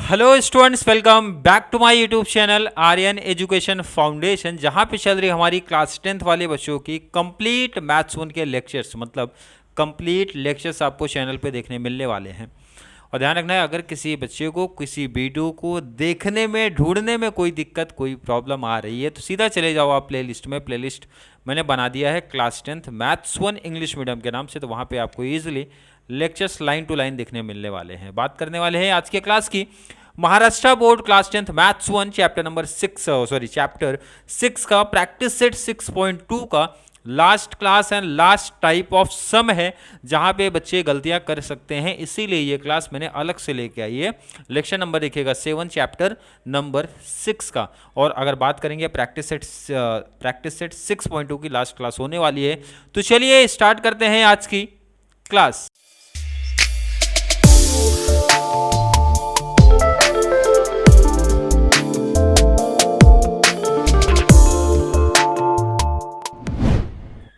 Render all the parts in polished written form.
Hello students, welcome back to my YouTube channel Aryan education foundation, जहां पे चल रही हमारी क्लास 10th वाले बच्चों की कंप्लीट मैथ्स वन के लेक्चर्स, मतलब कंप्लीट लेक्चर्स आपको चैनल पे देखने मिलने वाले हैं। और ध्यान रखना है, अगर किसी बच्चे को किसी वीडियो को देखने में, ढूंढने में कोई दिक्कत, कोई प्रॉब्लम आ रही है तो सीधा चले जाओ आप प्लेलिस्ट में। प्लेलिस्ट मैंने बना दिया है class 10th maths one English medium के नाम से, तो वहाँ पे आपको easily lectures line to line देखने मिलने वाले हैं। बात करने वाले हैं आज के क्लास की Maharashtra board class 10th maths one chapter number 6 chapter 6 का प्रैक्टिस सेट 6.2 का last class and last type of sum है, जहां पे बच्चे गलतियां कर सकते हैं, इसीलिए ये क्लास मैंने अलग से लेके आई है। लेक्चर नंबर देखिएगा 7 चैप्टर नंबर 6 का। और अगर बात करेंगे प्रैक्टिस सेट 6.2 की लास्ट क्लास होने वाली है, तो चलिए स्टार्ट करते हैं आज की क्लास।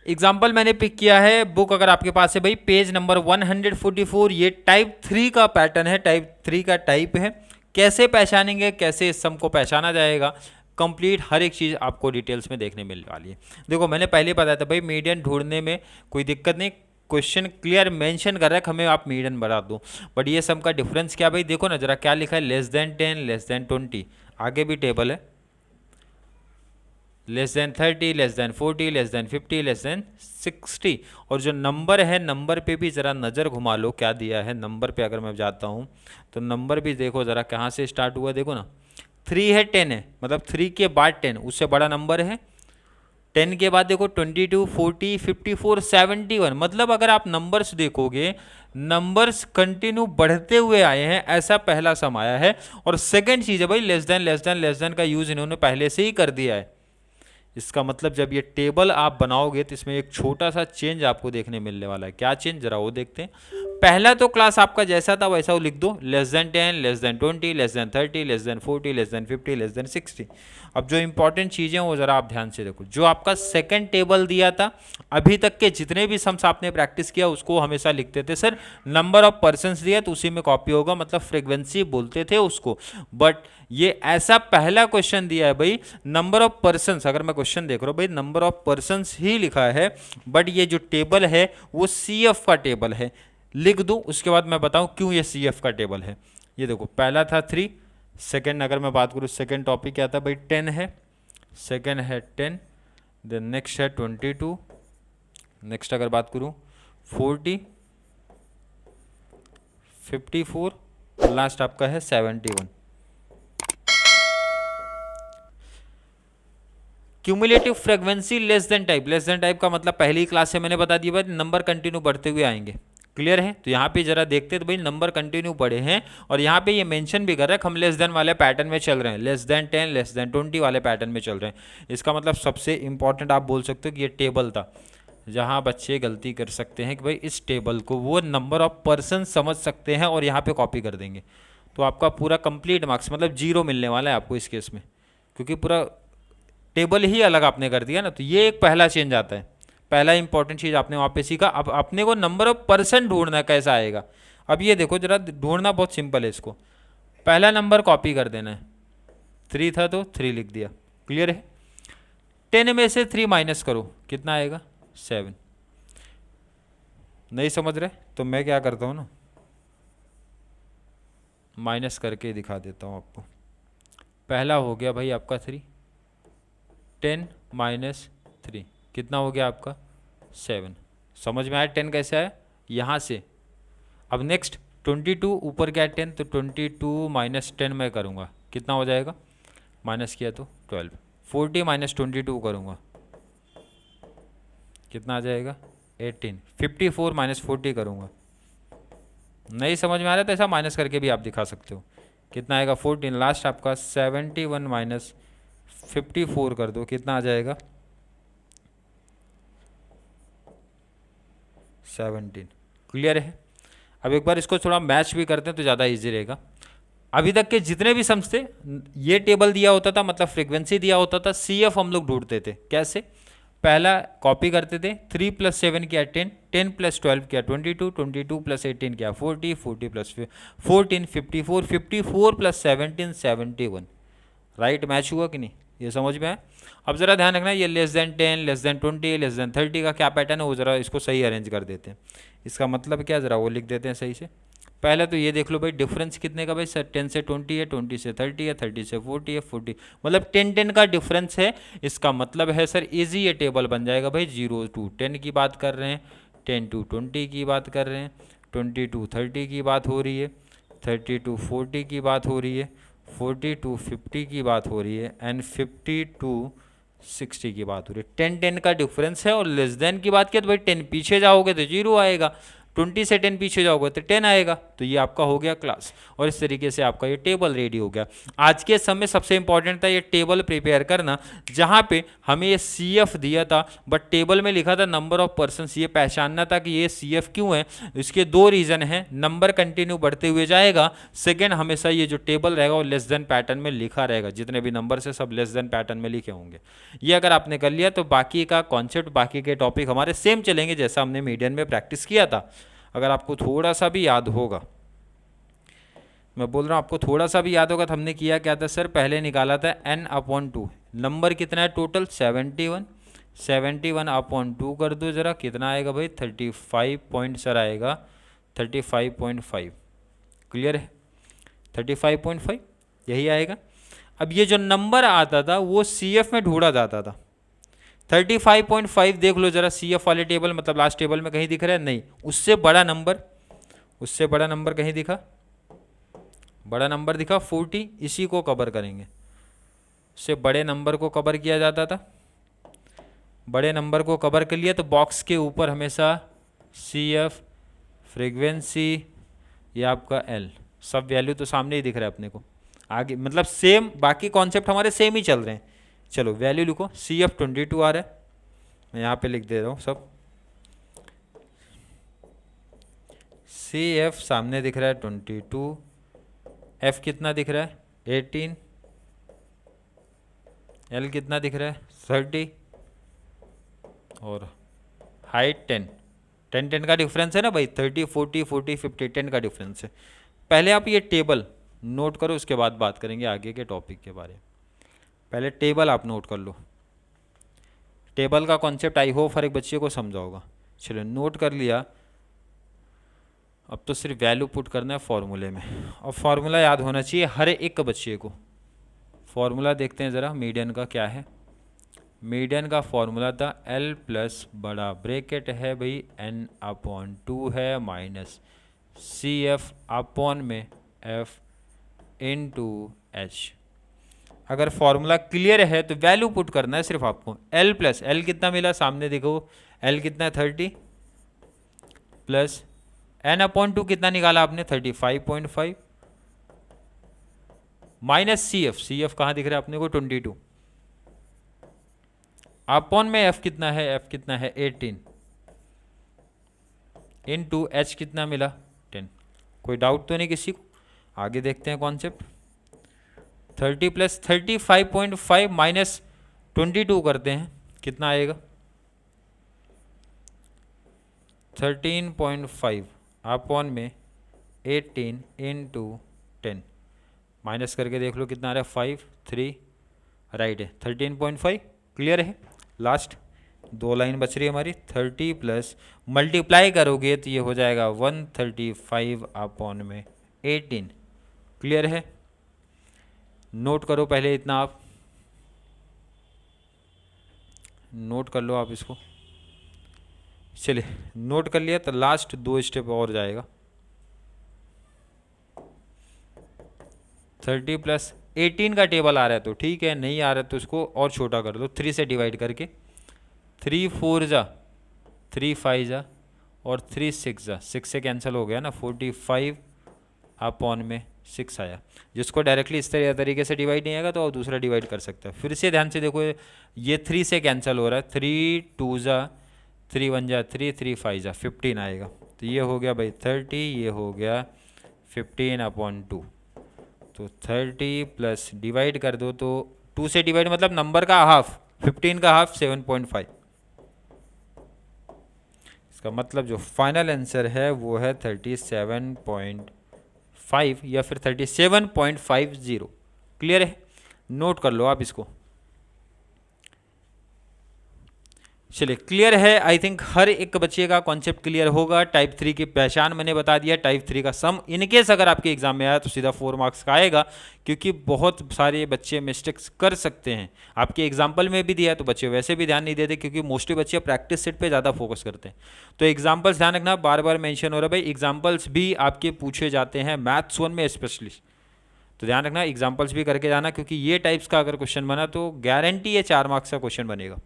एग्जाम्पल मैंने पिक किया है बुक, अगर आपके पास है भाई, पेज नंबर 144। ये टाइप 3 का पैटर्न है, टाइप 3 का टाइप है। कैसे पहचानेंगे, कैसे इस सम को पहचाना जाएगा, कंप्लीट हर एक चीज़ आपको डिटेल्स में देखने मिलने वाली है। देखो, मैंने पहले बताया था भाई, मीडियन ढूंढने में कोई दिक्कत नहीं, क्वेश्चन क्लियर मेंशन कर रहा है कि हमें आप मीडियन बता दो। बट ये सम का डिफरेंस क्या भाई, देखो ना जरा क्या लिखा है, लेस देन 10, लेस देन 20, आगे भी टेबल है, less than 30, less than 40, less than 50, less than 60। और जो नंबर है, नंबर पे भी ज़रा नज़र घुमा लो, क्या दिया है नंबर पे। अगर मैं जाता हूँ तो नंबर भी देखो ज़रा कहाँ से स्टार्ट हुआ, देखो ना 3 है, 10 है, मतलब 3 के बाद 10 उससे बड़ा नंबर है। 10 के बाद देखो 22, 40, 54, 71। मतलब अगर आप नंबर्स देखोगे, नंबर्स कंटिन्यू बढ़ते हुए आए हैं, ऐसा पहला सम आया है। और सेकंड चीज़ है भाई, less than, less than, less than का यूज़ इन्होंने पहले से ही कर दिया है। इसका मतलब जब ये टेबल आप बनाओगे तो इसमें एक छोटा सा चेंज आपको देखने मिलने वाला है। क्या चेंज, जरा वो देखते हैं। पहला तो क्लास आपका जैसा था वैसा वो लिख दो, less than 10, less than 20, less than 30, less than 40, less than 50, less than 60। अब जो इंपॉर्टेंट चीज़ें वो ज़रा आप ध्यान से देखो। जो आपका सेकंड टेबल दिया था, अभी तक के जितने भी सम्स आपने प्रैक्टिस किया उसको हमेशा लिखते थे सर नंबर ऑफ पर्सन्स दिया तो उसी में कॉपी होगा, मतलब फ्रीक्वेंसी बोलते थे उसको। बट ये ऐसा पहला क्वेश्चन दिया है भाई, नंबर ऑफ पर्सन्स। अगर मैं क्वेश्चन देख रहा हूँ भाई, नंबर ऑफ पर्सन्स ही लिखा है, बट ये जो टेबल है वो CF का टेबल है। लिख दूँ, उसके बाद मैं बताऊँ क्यों ये CF का टेबल है। ये देखो, पहला था 3, सेकेंड अगर मैं बात करूँ, सेकेंड टॉपिक क्या था भाई, 10 है, सेकेंड है 10, देन नेक्स्ट है 22, नेक्स्ट अगर बात करूँ 40, 54, लास्ट आपका है 71। Cumulative frequency less than type, less than type का मतलब पहली क्लास से मैंने बता दिया भाई, नंबर कंटिन्यू बढ़ते हुए आएंगे। क्लियर है? तो यहाँ पे जरा देखते तो भाई नंबर कंटिन्यू बढ़े हैं, और यहाँ पे ये मेंशन भी कर रहा है हम लेस देन वाले पैटर्न में चल रहे हैं, लेस देन 10, लेस देन 20 वाले पैटर्न में चल रहे हैं। इसका मतलब सबसे इंपॉर्टेंट आप बोल सकते हो कि ये टेबल था जहाँ बच्चे गलती कर सकते हैं कि भाई इस टेबल को वो नंबर ऑफ पर्सन समझ सकते हैं और यहाँ पे कॉपी कर देंगे, तो आपका पूरा कंप्लीट मार्क्स मतलब 0 मिलने वाला है आपको इस केस में, क्योंकि पूरा टेबल ही अलग आपने कर दिया ना। तो ये एक पहला चेंज आता है, पहला इंपॉर्टेंट चीज़ आपने वहाँ पे सीखा। अब अपने को नंबर ऑफ पर्सन ढूंढना कैसा आएगा। अब ये देखो जरा, ढूंढना बहुत सिंपल है इसको। पहला नंबर कॉपी कर देना है, 3 था तो 3 लिख दिया। क्लियर है? 10 में से 3 माइनस करो, कितना आएगा, 7। नहीं समझ रहे तो मैं क्या करता हूँ ना, माइनस करके दिखा देता हूँ आपको। पहला हो गया भाई आपका 3, 10 माइनस 3 कितना हो गया आपका, 7। समझ में आया 10 कैसे आया यहाँ से। अब नेक्स्ट 22, ऊपर क्या है 10, तो 22 माइनस 10 मैं करूँगा, कितना हो जाएगा, माइनस किया तो 12। 40 माइनस 22 करूँगा, कितना आ जाएगा, 18। 54 माइनस 40 करूँगा, नहीं समझ में आ रहा तो ऐसा माइनस करके भी आप दिखा सकते हो, कितना आएगा 14। लास्ट आपका 71 माइनस 54 कर दो, कितना आ जाएगा, 17। क्लियर है? अब एक बार इसको थोड़ा मैच भी करते हैं तो ज़्यादा इजी रहेगा। अभी तक के जितने भी सम्स थे, ये टेबल दिया होता था, मतलब फ्रीक्वेंसी दिया होता था, CF हम लोग ढूंढते थे। कैसे? पहला कॉपी करते थे, 3 + 7 किया 10, 10 + 12 किया 22, 22 + 18 किया 40, 40 + 14 54, 54 + 17 71। राइट, मैच हुआ कि नहीं, ये समझ में है। अब ज़रा ध्यान रखना, ये <10, <20, <30 का क्या पैटर्न है वो ज़रा इसको सही अरेंज कर देते हैं। इसका मतलब क्या, ज़रा वो लिख देते हैं सही से। पहले तो ये देख लो भाई, डिफरेंस कितने का भाई सर, 10 से 20 है, 20 से 30 है, 30 से 40 है, 40 मतलब 10 का डिफरेंस है। इसका मतलब है सर इजी ये टेबल बन जाएगा भाई। 0 to 10 की बात कर रहे हैं, 10 to 20 की बात कर रहे हैं, 20 to 30 की बात हो रही है, 30 to 40 की बात हो रही है, 40 to 50 की बात हो रही है, एंड 50 to 60 की बात हो रही है। 10 का डिफरेंस है। और लेस देन की बात किया तो भाई 10 पीछे जाओगे तो 0 आएगा, 20 से 10 पीछे जाओगे तो 10 आएगा। तो ये आपका हो गया क्लास, और इस तरीके से आपका ये टेबल रेडी हो गया। आज के समय सबसे इंपॉर्टेंट था ये टेबल प्रिपेयर करना, जहाँ पे हमें ये CF दिया था बट टेबल में लिखा था नंबर ऑफ पर्सन्स। ये पहचानना था कि ये CF क्यों है। इसके दो रीज़न हैं, नंबर कंटिन्यू बढ़ते हुए जाएगा, सेकेंड हमेशा ये जो टेबल रहेगा वो लेस देन पैटर्न में लिखा रहेगा, जितने भी नंबर से सब लेस देन पैटर्न में लिखे होंगे। ये अगर आपने कर लिया तो बाकी का कॉन्सेप्ट, बाकी के टॉपिक हमारे सेम चलेंगे जैसा हमने मीडियन में प्रैक्टिस किया था। अगर आपको थोड़ा सा भी याद होगा, मैं बोल रहा हूँ आपको थोड़ा सा भी याद होगा तो हमने किया क्या था सर, पहले निकाला था n/2। नंबर कितना है टोटल 71, 71/2 कर दो ज़रा, कितना आएगा भाई 35 पॉइंट सर आएगा 35.5। क्लियर है, 35.5 यही आएगा। अब ये जो नंबर आता था वो CF में ढूंढा जाता था। 35.5 देख लो जरा CF वाले टेबल, मतलब लास्ट टेबल में कहीं दिख रहा है, नहीं। उससे बड़ा नंबर, उससे बड़ा नंबर कहीं दिखा, बड़ा नंबर दिखा 40, इसी को कवर करेंगे। उससे बड़े नंबर को कवर किया जाता था, बड़े नंबर को कवर कर लिया तो बॉक्स के ऊपर हमेशा CF, फ्रीक्वेंसी, ये आपका L, सब वैल्यू तो सामने ही दिख रहा है अपने को। आगे मतलब सेम, बाकी कॉन्सेप्ट हमारे सेम ही चल रहे हैं। चलो वैल्यू लिखो, CF 22 आ रहा है, मैं यहाँ पे लिख दे रहा हूँ सब। CF सामने दिख रहा है 22, F कितना दिख रहा है 18, L कितना दिख रहा है 30, और हाइट 10। 10 का डिफरेंस है ना भाई, 30, 40, 40, 50, 10 का डिफरेंस है। पहले आप ये टेबल नोट करो, उसके बाद बात करेंगे आगे के टॉपिक के बारे में। पहले टेबल आप नोट कर लो, टेबल का कॉन्सेप्ट आई होप हर एक बच्चे को समझा होगा। चलो नोट कर लिया, अब तो सिर्फ वैल्यू पुट करना है फॉर्मूले में, और फॉर्मूला याद होना चाहिए हर एक बच्चे को। फॉर्मूला देखते हैं ज़रा मीडियन का क्या है। मीडियन का फॉर्मूला था L प्लस बड़ा ब्रैकेट है भाई n/2 है माइनस CF अपॉन में F इंटू H। अगर फॉर्मूला क्लियर है तो वैल्यू पुट करना है सिर्फ आपको। L प्लस L कितना मिला सामने देखो, L कितना है 30, प्लस n/2 कितना निकाला आपने 35.5, माइनस CF, CF कहाँ दिख रहा है अपने को 22, अपॉन में F कितना है, F कितना है 18, इनटू H कितना मिला 10। कोई डाउट तो नहीं किसी को, आगे देखते हैं कॉन्सेप्ट। 30 प्लस 35.5 माइनस 22 करते हैं, कितना आएगा 13.5 अपॉन में 18 इंटू 10, माइनस करके देख लो कितना आ रहा है 5, 3 राइट है 13.5। क्लियर है। लास्ट दो लाइन बच रही है हमारी, 30 प्लस मल्टीप्लाई करोगे तो ये हो जाएगा 135 अपॉन में 18। क्लियर है। नोट करो पहले इतना, आप नोट कर लो आप इसको। चलिए नोट कर लिया तो लास्ट दो स्टेप और जाएगा। 30 प्लस 18 का टेबल आ रहा है तो ठीक है, नहीं आ रहा है तो उसको और छोटा कर दो 3 से डिवाइड करके। 3 4 जा 3 5 जा और 3 6 जा, 6 से कैंसिल हो गया ना, 45 अपॉन में 6 आया। जिसको डायरेक्टली इस तरीके से डिवाइड नहीं आएगा तो और दूसरा डिवाइड कर सकता है। फिर से ध्यान से देखो, ये 3 से कैंसिल हो रहा है, 3 2 जा 3 1 जा 3 3 5 जा 15 आएगा। तो ये हो गया भाई 30, ये हो गया 15/2। तो 30 प्लस डिवाइड कर दो तो 2 से डिवाइड मतलब नंबर का हाफ, 15 का हाफ 7.5। इसका मतलब जो फाइनल आंसर है वो है 37.5 या फिर 37.50। क्लियर है, नोट कर लो आप इसको। चलिए क्लियर है, आई थिंक हर एक बच्चे का कॉन्सेप्ट क्लियर होगा। टाइप 3 की पहचान मैंने बता दिया, टाइप 3 का सम इनकेस अगर आपके एग्जाम में आया तो सीधा 4 मार्क्स का आएगा, क्योंकि बहुत सारे बच्चे मिस्टेक्स कर सकते हैं। आपके एग्जाम्पल में भी दिया है तो बच्चे वैसे भी ध्यान नहीं देते, क्योंकि मोस्टली बच्चे प्रैक्टिस सेट पे ज़्यादा फोकस करते हैं। तो एग्जाम्पल्स ध्यान रखना, बार बार मेंशन हो रहा है भाई, एग्जाम्पल्स भी आपके पूछे जाते हैं मैथ्स 1 में स्पेशली। तो ध्यान रखना, एग्जाम्पल्स भी करके जाना, क्योंकि ये टाइप्स का अगर क्वेश्चन बना तो गारंटी है 4 मार्क्स का क्वेश्चन बनेगा।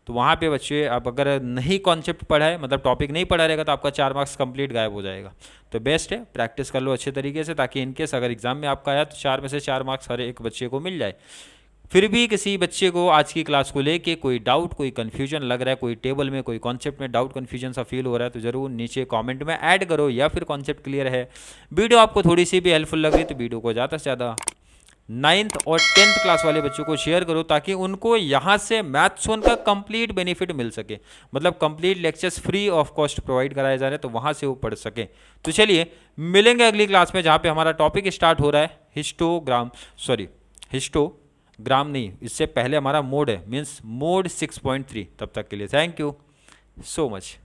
तो वहाँ पे बच्चे आप अगर नहीं कॉन्सेप्ट पढ़ा है, मतलब टॉपिक नहीं पढ़ा रहेगा, तो आपका 4 मार्क्स कंप्लीट गायब हो जाएगा। तो बेस्ट है प्रैक्टिस कर लो अच्छे तरीके से, ताकि इनकेस अगर एग्जाम में आपका आया तो 4 में से 4 मार्क्स हर एक बच्चे को मिल जाए। फिर भी किसी बच्चे को आज की क्लास को लेके कोई डाउट, कोई कन्फ्यूजन लग रहा है, कोई टेबल में, कोई कॉन्सेप्ट में डाउट कन्फ्यूजन सा फील हो रहा है, तो जरूर नीचे कमेंट में ऐड करो, या फिर कॉन्सेप्ट क्लियर है, वीडियो आपको थोड़ी सी भी हेल्पफुल लग रही तो वीडियो को ज़्यादा से ज़्यादा 9th और 10th क्लास वाले बच्चों को शेयर करो, ताकि उनको यहाँ से मैथ्स 1 का कंप्लीट बेनिफिट मिल सके। मतलब complete lectures free of cost provide कराए जा रहे हैं, तो वहाँ से वो पढ़ सके। तो चलिए मिलेंगे अगली क्लास में, जहाँ पे हमारा टॉपिक स्टार्ट हो रहा है हिस्टोग्राम नहीं, इससे पहले हमारा मोड है, मीन्स मोड 6.3। तब तक के लिए थैंक यू सो मच।